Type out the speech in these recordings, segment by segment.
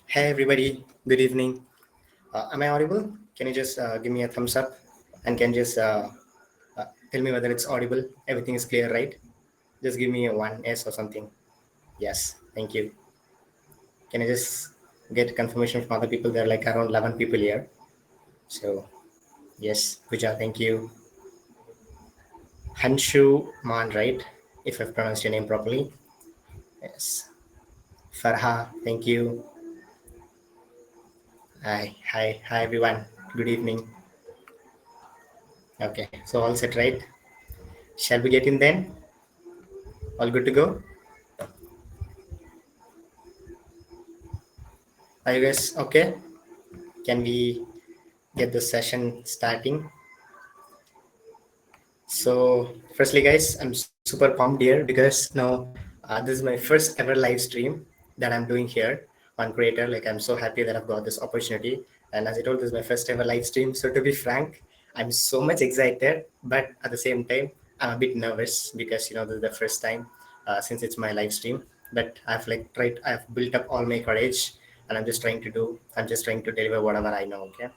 Hey everybody, good evening. Am I audible? Can you just give me a thumbs up and can just tell me whether it's audible? Everything is clear, right? Just give me a one S or something. Yes, thank you. Can I just get confirmation from other people? There are like around 11 people here. So, yes, Puja, thank you. Hanshu Man, right? If I've pronounced your name properly. Yes. Farha, thank you. Hi everyone. Good evening. Okay, so all set, right? Shall we get in then? All good to go? Are you guys okay? Can we get the session starting? So, firstly, guys, I'm super pumped here because now this is my first ever live stream that I'm doing here on Creator. Like, I'm so happy that I've got this opportunity. And as I told, this is my first ever live stream. So, to be frank, I'm so much excited, but at the same time, I'm a bit nervous because this is the first time since it's my live stream. But I've built up all my courage, and I'm just trying to deliver whatever I know. Okay.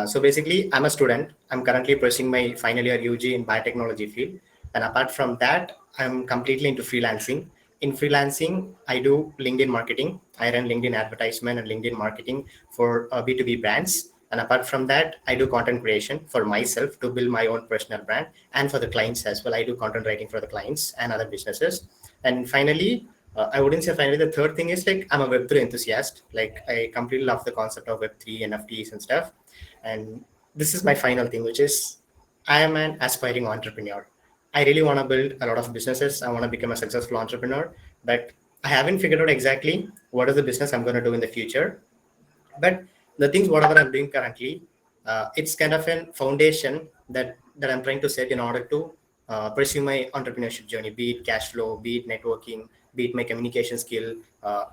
So basically, I'm a student. I'm currently pursuing my final year UG in biotechnology field, and apart from that, I'm completely into freelancing. In freelancing, I do LinkedIn marketing. I run LinkedIn advertisement and LinkedIn marketing for B2B brands. And apart from that, I do content creation for myself to build my own personal brand and for the clients as well. I do content writing for the clients and other businesses. And finally, I wouldn't say finally. The third thing is like I'm a Web3 enthusiast. Like I completely love the concept of Web3, NFTs, and stuff. And this is my final thing, which is I am an aspiring entrepreneur. I really want to build a lot of businesses. I want to become a successful entrepreneur, but I haven't figured out exactly what is the business I'm going to do in the future. But the things, whatever I'm doing currently, it's kind of a foundation that I'm trying to set in order to pursue my entrepreneurship journey, be it cash flow, be it networking, be it my communication skill,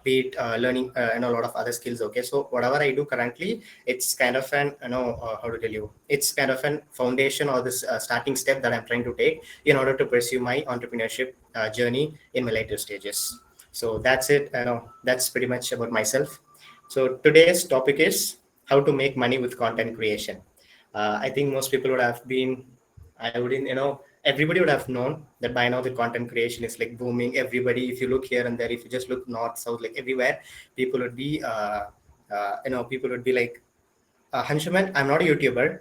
be it learning and a lot of other skills. Okay, so whatever I do currently, it's kind of an how to tell you, it's kind of an foundation or this starting step that I'm trying to take in order to pursue my entrepreneurship journey in my later stages. So that's it. That's pretty much about myself. So today's topic is how to make money with content creation. I think most people would have been, I wouldn't, everybody would have known that by now the content creation is like booming. Everybody, if you look here and there, if you just look north, south, like everywhere, people would be, people would be like, Hanshuman, I'm not a YouTuber.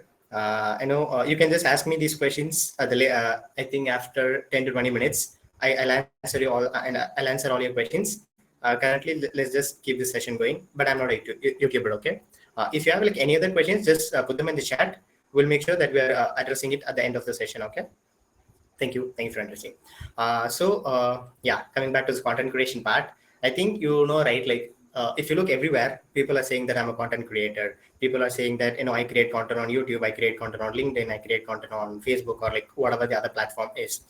You can just ask me these questions. I think after 10 to 20 minutes, I'll answer you all, and I'll answer all your questions. Currently, let's just keep this session going. But I'm not a YouTuber, okay? If you have like any other questions, just put them in the chat. We'll make sure that we are addressing it at the end of the session, okay? Thank you for interesting. Yeah, coming back to this content creation part, I think right? Like if you look everywhere, people are saying that I'm a content creator. People are saying that I create content on YouTube, I create content on LinkedIn, I create content on Facebook or like whatever the other platform is.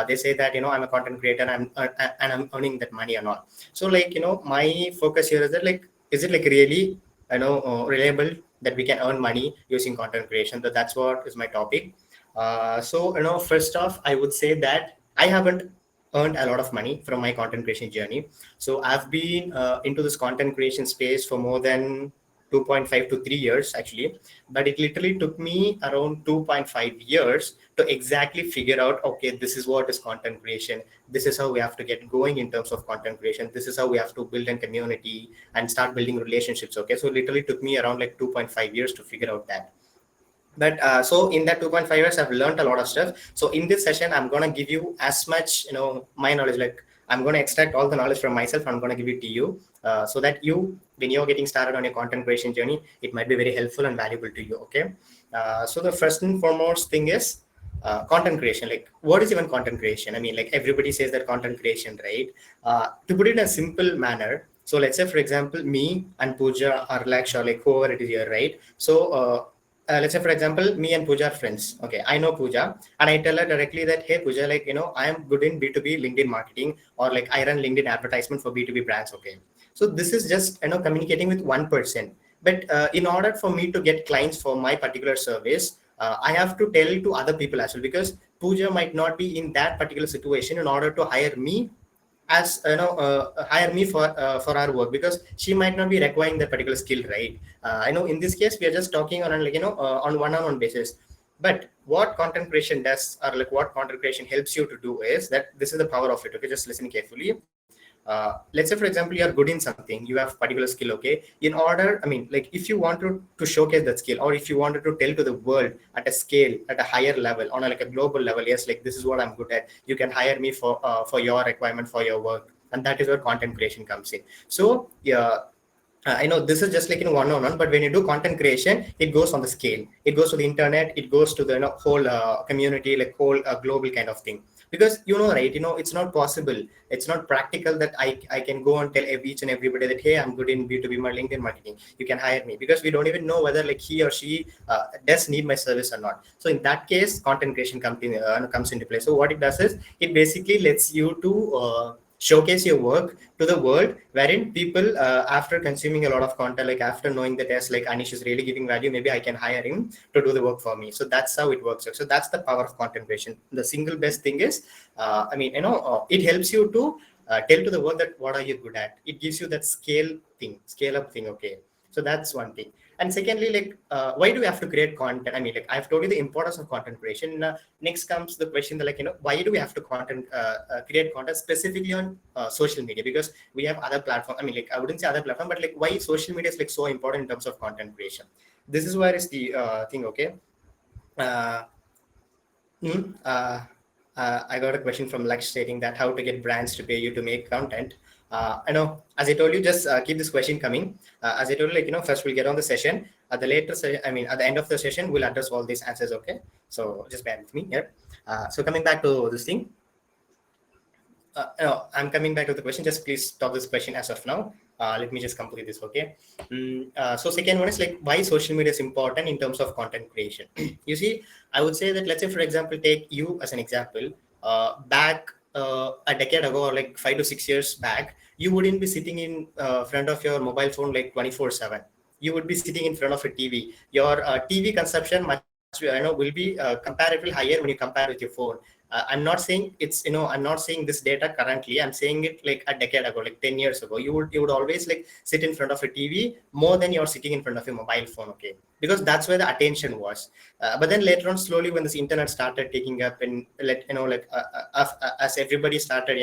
They say that I'm a content creator and I'm earning that money and all. So like my focus here is that like is it like really reliable that we can earn money using content creation? That's what is my topic. First off, I would say that I haven't earned a lot of money from my content creation journey. So I've been into this content creation space for more than 2.5 to 3 years actually, but it literally took me around 2.5 years to exactly figure out, okay, this is what is content creation. This is how we have to get going in terms of content creation. This is how we have to build a community and start building relationships. Okay, so it literally took me around like 2.5 years to figure out that. But so in that 2.5 years I've learned a lot of stuff. So in this session I'm going to give you as much my knowledge, like I'm going to extract all the knowledge from myself. I'm going to give it to you so that you, when you're getting started on your content creation journey, it might be very helpful and valuable to you. Okay. So the first and foremost thing is content creation. Like what is even content creation? I mean, like everybody says that content creation, right? To put it in a simple manner, so let's say for example me and Pooja or Laksh or like whoever it is here, right? So let's say for example me and Pooja are friends. Okay, I know Pooja and I tell her directly that, hey Pooja, like I am good in B2B LinkedIn marketing, or like I run LinkedIn advertisement for B2B brands. Okay, so this is just communicating with one person. But in order for me to get clients for my particular service, I have to tell to other people as well, because Pooja might not be in that particular situation in order to hire me as hire me for our work, because she might not be requiring that particular skill, right? I know in this case we are just talking on like on one-on-one basis. But what content creation does, or like what content creation helps you to do, is that this is the power of it. Okay, just listen carefully. Let's say for example you are good in something, you have particular skill. Okay, in order, I mean, like if you wanted to showcase that skill, or if you wanted to tell to the world at a scale, at a higher level, on a, like a global level, yes, like this is what I'm good at, you can hire me for your requirement, for your work. And that is where content creation comes in. So yeah, I know this is just like in one-on-one, but when you do content creation, it goes on the scale. It goes to the internet. It goes to the whole community, like whole global kind of thing. Because right, it's not possible. It's not practical that I can go and tell each and everybody that, hey, I'm good in B2B LinkedIn marketing. You can hire me, because we don't even know whether like he or she does need my service or not. So in that case, content creation comes into play. So what it does is it basically lets you to showcase your work to the world, wherein people after consuming a lot of content, like after knowing that yes, like Anish is really giving value, maybe I can hire him to do the work for me. So that's how it works. So that's the power of content creation. The single best thing is it helps you to tell to the world that what are you good at. It gives you that scale up thing. Okay, so that's one thing. And secondly, like why do we have to create content? I mean, like I've told you the importance of content creation. Next comes the question that, like, why do we have to create content specifically on social media? Because we have other platform. I mean, like I wouldn't say other platform, but like why social media is like so important in terms of content creation. This is where is the thing. Okay. uh, Hmm. I got a question from Lex stating that how to get brands to pay you to make content. I know, as I told you, just keep this question coming. As I told you, like, first we'll get on the session. At the later, I mean, at the end of the session, we'll address all these answers. Okay, so just bear with me here. So coming back to this thing, no, I'm coming back to the question. Just please stop this question as of now. Let me just complete this. Okay. So second one is like why social media is important in terms of content creation. You see, I would say that, let's say for example, take you as an example. Back a decade ago, or like 5 to 6 years back, you wouldn't be sitting in front of your mobile phone like 24/7. You would be sitting in front of a TV. Your TV consumption much will be comparatively higher when you compare with your phone. I'm not saying I'm not saying this data currently. I'm saying it like a decade ago, like 10 years ago. You would always like sit in front of a TV more than you're sitting in front of a mobile phone. Okay, because that's where the attention was. But then later on, slowly, when this internet started taking up, and as everybody started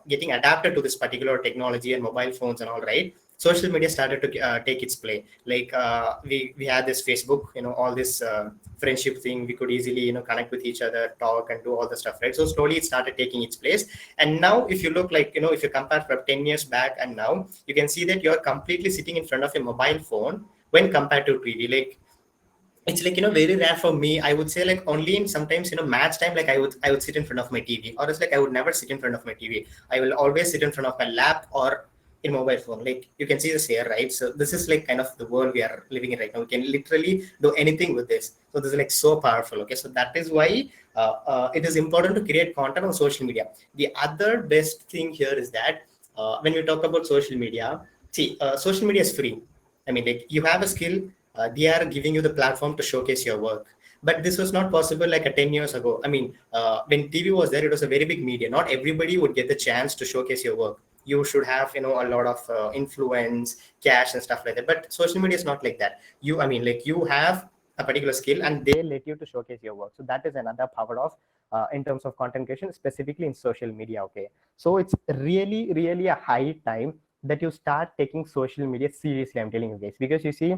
getting adapted to this particular technology and mobile phones and all, right, social media started to take its play. Like we had this Facebook, all this friendship thing. We could easily connect with each other, talk, and do all the stuff, right? So slowly it started taking its place. And now if you look, like, if you compare from 10 years back and now, you can see that you're completely sitting in front of a mobile phone when compared to TV. Like, it's like very rare for me. I would say like only in sometimes match time, like I would sit in front of my TV, or it's like I would never sit in front of my TV. I will always sit in front of my lap or in mobile phone. Like you can see this here, right? So this is like kind of the world we are living in right now. We can literally do anything with this. So this is like so powerful. Okay, so that is why it is important to create content on social media. The other best thing here is that when we talk about social media, see, social media is free. I mean, like you have a skill, they are giving you the platform to showcase your work. But this was not possible like 10 years ago. I mean, when TV was there, it was a very big media. Not everybody would get the chance to showcase your work. You should have, a lot of influence, cash, and stuff like that. But social media is not like that. I mean, like you have a particular skill, and they let you to showcase your work. So that is another power of in terms of content creation, specifically in social media. Okay, so it's really, really a high time that you start taking social media seriously. I'm telling you guys, because you see,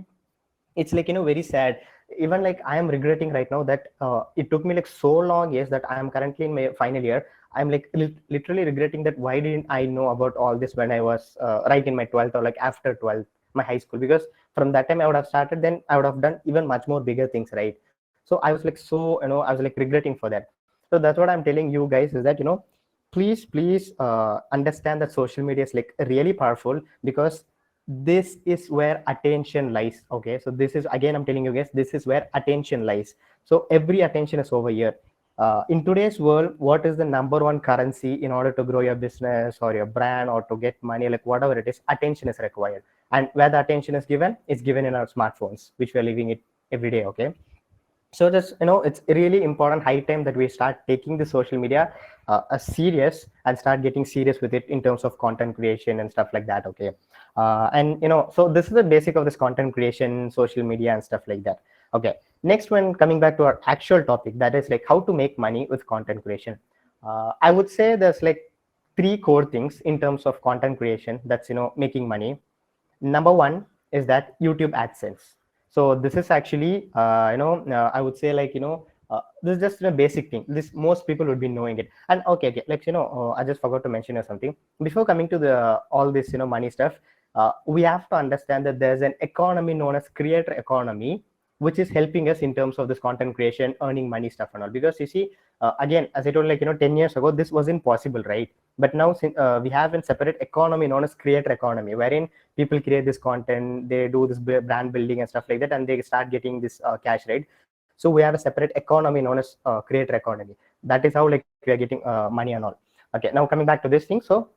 it's like very sad. Even like I am regretting right now that it took me like so long years that I am currently in my final year. I'm like literally regretting that why didn't I know about all this when I was right in my 12th, or like after 12th, my high school. Because from that time I would have started, then I would have done even much more bigger things, right? So I was like so I was like regretting for that. So that's what I'm telling you guys, is that please understand that social media is like really powerful, because this is where attention lies. Okay, so this is, again, I'm telling you guys, this is where attention lies. So every attention is over here. In today's world, what is the number one currency in order to grow your business or your brand or to get money, like whatever it is? Attention is required. And where the attention is given, it's given in our smartphones, which we're living it every day. Okay, So just it's really important high time that we start taking the social media serious and start getting serious with it in terms of content creation and stuff like that. Okay. And so this is the basic of this content creation, social media and stuff like that. Okay, next one, coming back to our actual topic, that is like how to make money with content creation. I would say there's like three core things in terms of content creation that's making money. Number one is that YouTube AdSense. So this is actually I would say like this is just a basic thing, this most people would be knowing it. And okay, like I just forgot to mention or something before coming to the all this money stuff. We have to understand that there's an economy known as creator economy, which is helping us in terms of this content creation, earning money stuff and all. Because you see, again, as I told, like 10 years ago this wasn't possible, right? But now we have a separate economy known as creator economy, wherein people create this content, they do this brand building and stuff like that, and they start getting this cash, right? So we have a separate economy known as creator economy. That is how like we are getting money and all. Okay, now coming back to this thing. So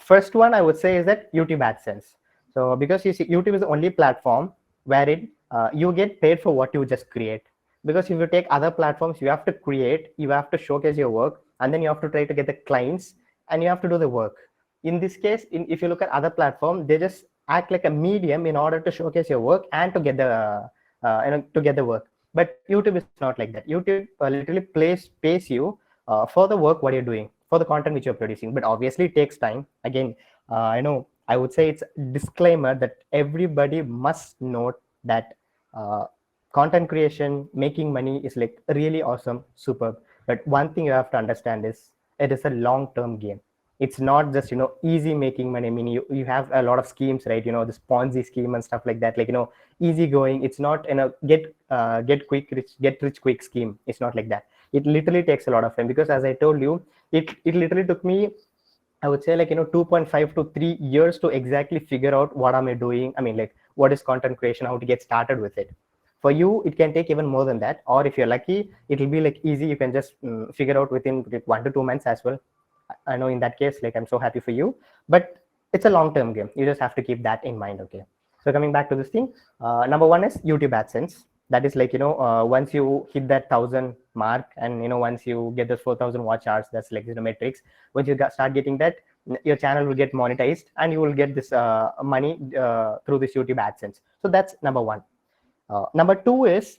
first one I would say is that YouTube AdSense. So because you see, YouTube is the only platform wherein you get paid for what you just create. Because if you take other platforms, you have to create, you have to showcase your work, and then you have to try to get the clients, and you have to do the work. In this case, if you look at other platform, they just act like a medium in order to showcase your work and to get the to get the work. But YouTube is not like that. YouTube literally pays you for the work what you're doing, for the content which you're producing. But obviously it takes time. Again, I would say it's a disclaimer that everybody must note that uh, content creation, making money is like really awesome, superb. But one thing you have to understand is it is a long term game. It's not just easy making money. I mean, you have a lot of schemes, right? This Ponzi scheme and stuff like that, like easy going. It's not get rich quick scheme. It's not like that. It literally takes a lot of time, because as I told you, it literally took me, I would say, like 2.5 to 3 years to exactly figure out what am I doing. I mean, like, what is content creation, how to get started with it. For you it can take even more than that, or if you're lucky it will be like easy, you can just figure out within like 1 to 2 months as well. I know in that case, like, I'm so happy for you. But it's a long term game, you just have to keep that in mind. Okay, so coming back to this thing, number one is YouTube AdSense. That is like once you hit that 1,000 mark, and once you get those 4,000 watch hours, that's like metrics. Once you start getting that, your channel will get monetized, and you will get this money through this YouTube AdSense. So that's number one. Number two is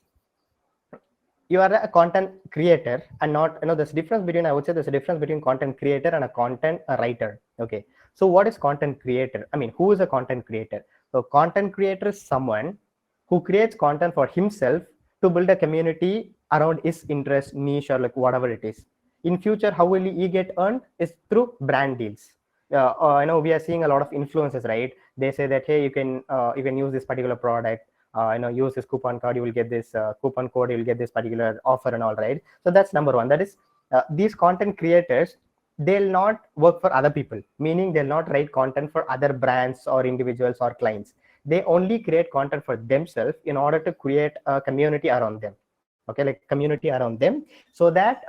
you are a content creator, and not there's a difference between, I would say there's a difference between content creator and a content writer. Okay, so what is content creator? I mean, who is a content creator? So content creator is someone who creates content for himself to build a community around his interest niche, or like whatever it is. In future, how will he get earned is through brand deals. I know we are seeing a lot of influencers, right? They say that, hey, you can use this particular product, use this coupon card, you will get this coupon code, you will get this particular offer and all, right? So that's number one. That is, these content creators, they'll not work for other people, meaning they'll not write content for other brands or individuals or clients. They only create content for themselves in order to create a community around them. Okay, like community around them, so that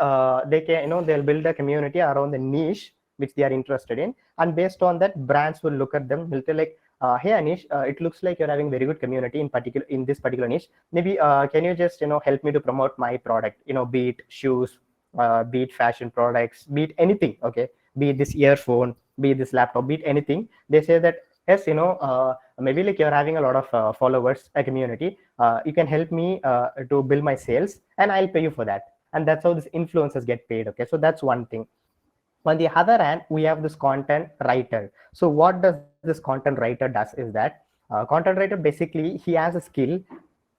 they can, they'll build a community around the niche which they are interested in. And based on that, brands will look at them, will tell like, hey Anish, it looks like you're having very good community in particular in this particular niche. Maybe can you just help me to promote my product, be it shoes, be it fashion products, be it anything. Okay, be it this earphone, be it this laptop, be it anything. They say that, yes, maybe like you're having a lot of followers, a community, you can help me to build my sales, and I'll pay you for that. And that's how these influencers get paid. Okay, so that's one thing. On the other hand, we have this content writer. So what does this content writer does is that content writer, basically he has a skill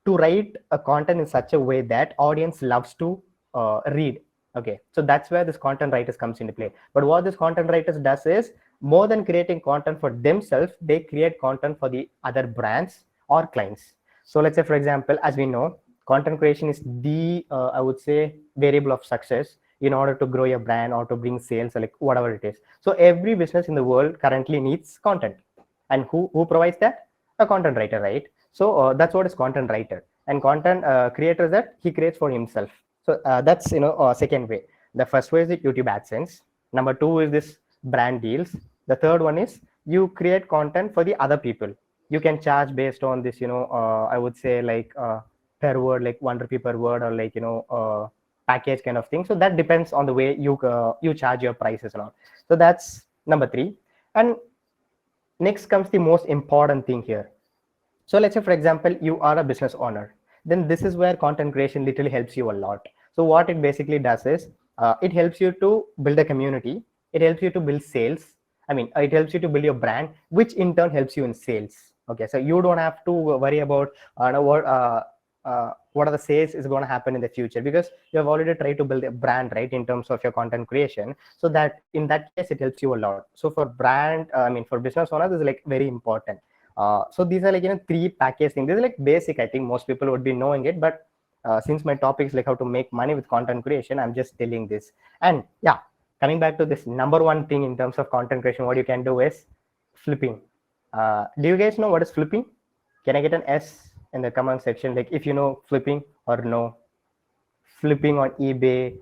to write a content in such a way that audience loves to read. Okay, so that's where this content writers comes into play. But what this content writers does is, more than creating content for themselves, they create content for the other brands or clients. So let's say, for example, as we know, content creation is the I would say variable of success in order to grow your brand or to bring sales, or like whatever it is. So every business in the world currently needs content, and who provides that? A content writer, right? So that's what is content writer. And content creator, that he creates for himself. So that's second way. The first way is the YouTube AdSense. Number two is this brand deals. The third one is you create content for the other people. You can charge based on this, I would say like per word, like 1 rupee per word, or like package kind of thing. So that depends on the way you charge your prices and all. So that's number three. And next comes the most important thing here. So let's say, for example, you are a business owner. Then this is where content creation literally helps you a lot. So what it basically does is it helps you to build a community. It helps you to build sales. I mean, it helps you to build your brand, which in turn helps you in sales. Okay, so you don't have to worry about what are the sales is going to happen in the future, because you have already tried to build a brand, right, in terms of your content creation. So that in that case, it helps you a lot. So for brand, for business owners, this is like very important. So these are like three package things. This is like basic. I think most people would be knowing it, but since my topic is like how to make money with content creation, I'm just telling this. And yeah, coming back to this number one thing in terms of content creation, what you can do is flipping. Do you guys know what is flipping? Can I get an S in the comment section? Like if you know flipping or no. Flipping on eBay.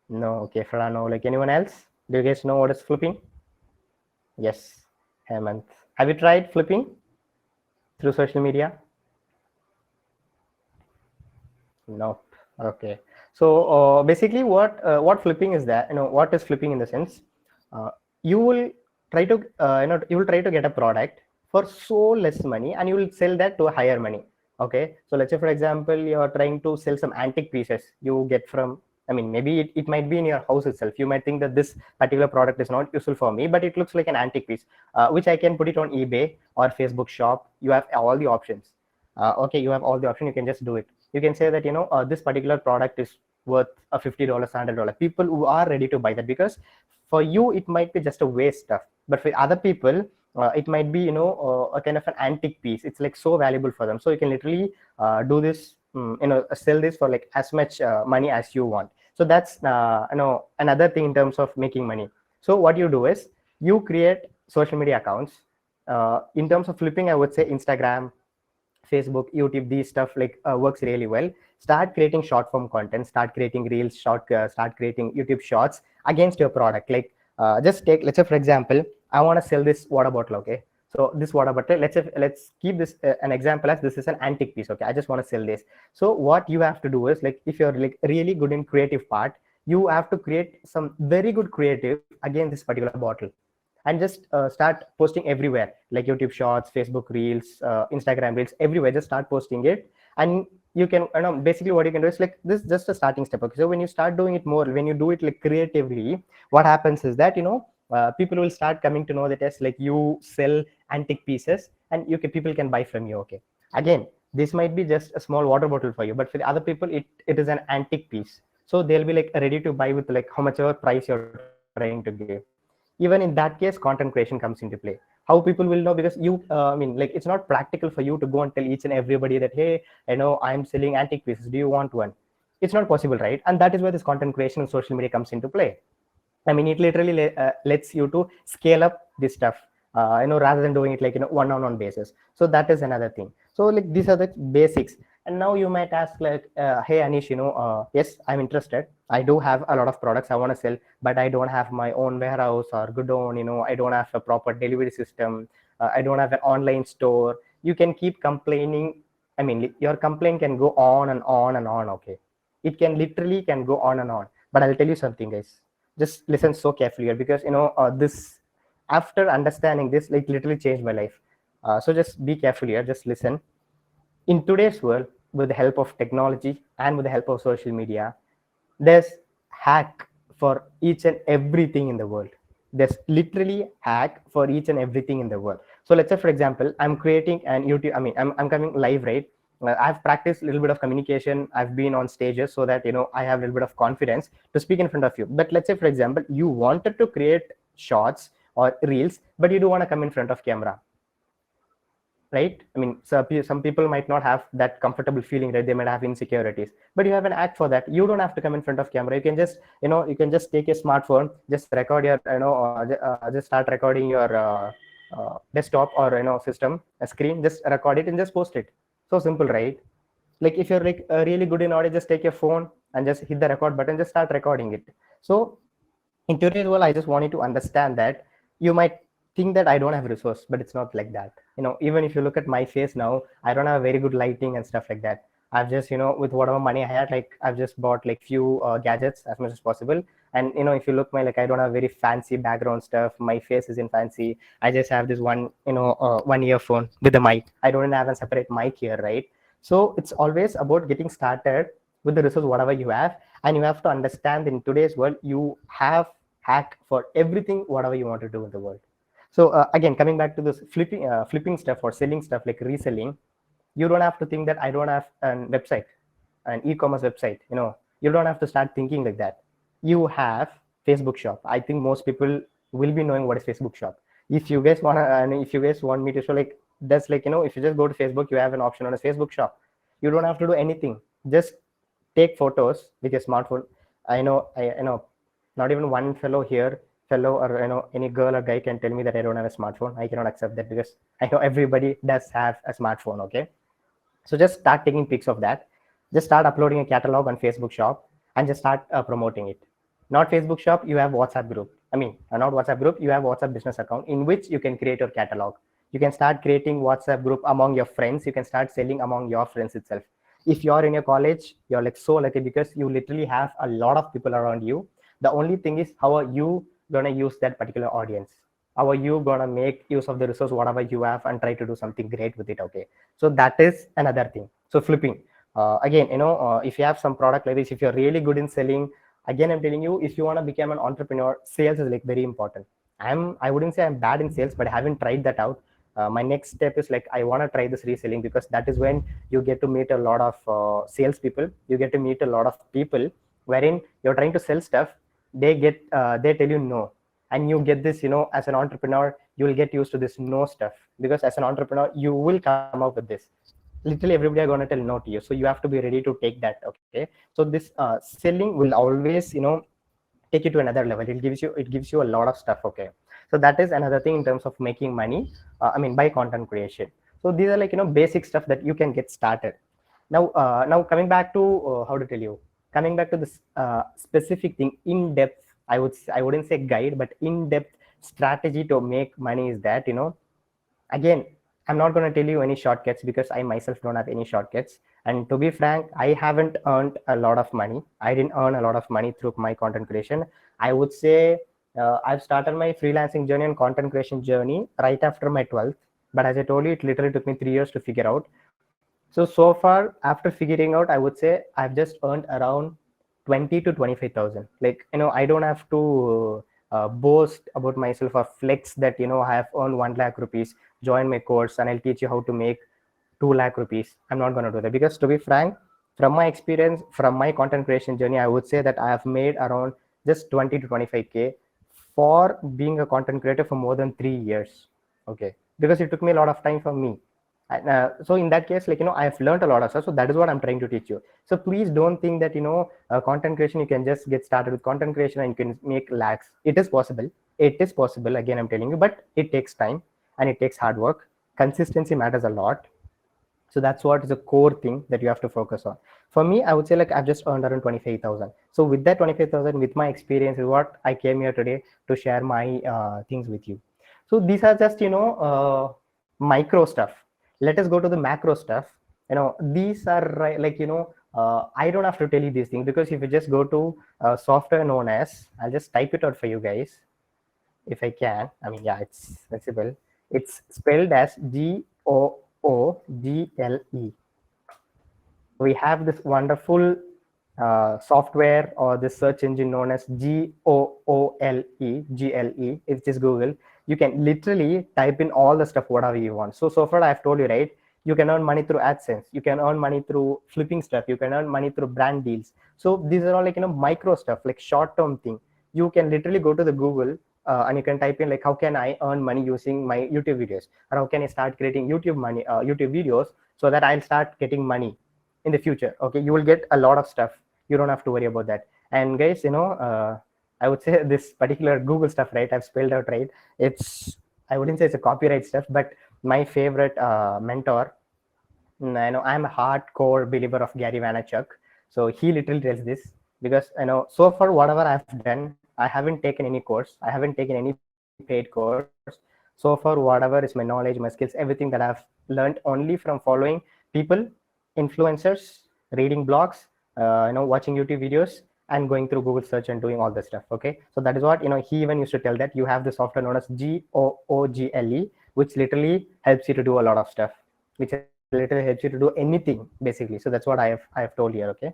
No. Okay, Frano. Like anyone else? Do you guys know what is flipping? Yes, Hemant. Have you tried flipping through social media? Nope. Okay. So basically, what flipping is that? What is flipping in the sense? Uh, you will try to you will try to get a product for so less money, and you will sell that to a higher money. Okay. So let's say, for example, you are trying to sell some antique pieces you get from. I mean, maybe it might be in your house itself. You might think that this particular product is not useful for me, but it looks like an antique piece, which I can put it on eBay or Facebook shop. You have all the options. Okay, you have all the options. You can just do it. You can say that this particular product is worth a $50, $100. People who are ready to buy that, because for you it might be just a waste stuff, but for other people it might be a kind of an antique piece. It's like so valuable for them, so you can literally do this, sell this for like as much money as you want. So that's another thing in terms of making money. So what you do is you create social media accounts. In terms of flipping, I would say Instagram, Facebook, YouTube, these stuff like works really well. Start creating short form content, start creating reels, start creating YouTube shorts against your product. Like just take, let's say, for example, I want to sell this water bottle. Okay, so this water bottle, let's keep this an example as this is an antique piece. Okay, I just want to sell this. So what you have to do is, like, if you're like really good in creative part, you have to create some very good creative against this particular bottle, and just start posting everywhere, like YouTube shorts, Facebook reels, Instagram reels, everywhere. Just start posting it, and you can, basically what you can do is, like, this just a starting step. Okay, so when you start doing it more, when you do it like creatively, what happens is that people will start coming to know that as like you sell antique pieces, and people can buy from you. Okay, again, this might be just a small water bottle for you, but for the other people it is an antique piece, so they'll be like ready to buy with like how much ever price you're trying to give. Even in that case, content creation comes into play. How people will know? Because like, it's not practical for you to go and tell each and everybody that, hey, I'm selling antique pieces, do you want one? It's not possible, right? And that is where this content creation and social media comes into play. I mean, it literally lets you to scale up this stuff, rather than doing it like, one-on-one basis. So that is another thing. So like these are the basics. And now you might ask like, hey, Anish, yes, I'm interested. I do have a lot of products I want to sell, but I don't have my own warehouse or godown. I don't have a proper delivery system. I don't have an online store. You can keep complaining. I mean, your complaint can go on and on and on. Okay, it can literally can go on and on. But I'll tell you something, guys. Just listen so carefully here, because this, after understanding this, like, literally changed my life. So just be careful here. Just listen. In today's world, with the help of technology and with the help of social media, there's hack for each and everything in the world. There's literally hack for each and everything in the world. So let's say, for example, I'm creating an YouTube. I mean, I'm coming live, right? I've practiced a little bit of communication. I've been on stages so that I have a little bit of confidence to speak in front of you. But let's say, for example, you wanted to create shorts or reels, but you don't want to come in front of camera, right? I mean, so some people might not have that comfortable feeling, right? They might have insecurities, but you have an act for that. You don't have to come in front of camera. You can just you can just take a smartphone, just record your just start recording your desktop or system, a screen, just record it and just post it. So simple, right? Like, if you're like really good in audio, just take your phone and just hit the record button, just start recording it. So in today's world, I just wanted to understand that you might think that I don't have resource, but it's not like that. Even if you look at my face now, I don't have very good lighting and stuff like that. I've just, with whatever money I had, like I've just bought like few gadgets as much as possible. And if you look my, like, I don't have very fancy background stuff. My face isn't fancy. I just have this one, one earphone with a mic. I don't have a separate mic here, right? So it's always about getting started with the resource whatever you have, and you have to understand in today's world you have hack for everything whatever you want to do in the world. So again, coming back to this flipping stuff or selling stuff like reselling, you don't have to think that I don't have an website, an e-commerce website. You don't have to start thinking like that. You have Facebook shop. I think most people will be knowing what is Facebook shop. If you guys want to, and if you guys want me to show, like, that's like, if you just go to Facebook, you have an option on a Facebook shop. You don't have to do anything. Just take photos with your smartphone. I know not even one fellow, or any girl or guy can tell me that I don't have a smartphone. I cannot accept that, because I know everybody does have a smartphone. Okay, so just start taking pics of that. Just start uploading a catalog on Facebook shop, and just start promoting it. Not Facebook shop, you have WhatsApp group. I mean, not WhatsApp group, you have WhatsApp business account in which you can create your catalog. You can start creating WhatsApp group among your friends. You can start selling among your friends itself. If you're in your college, you're like so lucky, because you literally have a lot of people around you. The only thing is, how are you gonna use that particular audience? How are you gonna make use of the resource whatever you have and try to do something great with it? Okay, so that is another thing. So flipping, again, if you have some product like this, if you're really good in selling, again, I'm telling you, if you want to become an entrepreneur, sales is like very important. I wouldn't say I'm bad in sales, but I haven't tried that out. My next step is like, I want to try this reselling, because that is when you get to meet a lot of sales people. You get to meet a lot of people wherein you're trying to sell stuff. They tell you no, and you get this, as an entrepreneur, you will get used to this no stuff, because as an entrepreneur you will come up with this. Literally everybody are going to tell no to you, so you have to be ready to take that. Okay, so this selling will always, take you to another level. It gives you a lot of stuff. Okay, so that is another thing in terms of making money, I mean, by content creation. So these are like, basic stuff that you can get started. Now coming back to, how to tell you, coming back to this specific thing in depth, I wouldn't say guide, but in depth strategy to make money is that, again, I'm not going to tell you any shortcuts, because I myself don't have any shortcuts. And to be frank, I haven't earned a lot of money. I didn't earn a lot of money through my content creation. I would say I've started my freelancing journey and content creation journey right after my 12th. But as I told you, it literally took me 3 years to figure out. So far, after figuring out, I would say I've just earned around 20 to 25,000. Like, I don't have to boast about myself or flex that, I have earned 1 lakh rupees. Join my course and I'll teach you how to make 2 lakh rupees. I'm not going to do that, because to be frank, from my experience, from my content creation journey, I would say that I have made around just 20 to 25K for being a content creator for more than 3 years. Okay, because it took me a lot of time for me. And, so in that case, like, I've learned a lot of stuff. So that is what I'm trying to teach you. So please don't think that, content creation, you can just get started with content creation and you can make lakhs. It is possible. It is possible. Again, I'm telling you, but it takes time and it takes hard work. Consistency matters a lot. So that's what is a core thing that you have to focus on. For me, I would say, like, I've just earned around 25,000. So with that 25,000, with my experience, is what I came here today to share my things with you. So these are just, micro stuff. Let us go to the macro stuff. These are like, I don't have to tell you these things, because if you just go to software known as, I'll just type it out for you guys if I can. I mean, yeah, it's accessible. It's spelled as GOOGLE. So we have this wonderful software or this search engine known as GOOGLE, which is Google. You can literally type in all the stuff, whatever you want. So far, I've told you, right? You can earn money through AdSense. You can earn money through flipping stuff. You can earn money through brand deals. So these are all like, micro stuff, like short-term thing. You can literally go to the Google and you can type in like, how can I earn money using my YouTube videos, or how can I start creating YouTube videos so that I'll start getting money in the future. Okay, you will get a lot of stuff. You don't have to worry about that. And guys, I would say this particular Google stuff, right? I've spelled out right. I wouldn't say it's a copyright stuff, but my favorite mentor, I'm a hardcore believer of Gary Vaynerchuk. So he literally tells this, because so far whatever I've done, I haven't taken any course. I haven't taken any paid course. So far, whatever is my knowledge, my skills, everything that I've learned only from following people in influencers, reading blogs, watching YouTube videos, and going through Google search and doing all this stuff. Okay, so that is what he even used to tell, that you have the software known as Google, which literally helps you to do a lot of stuff, which literally helps you to do anything basically. So that's what I have told here. Okay,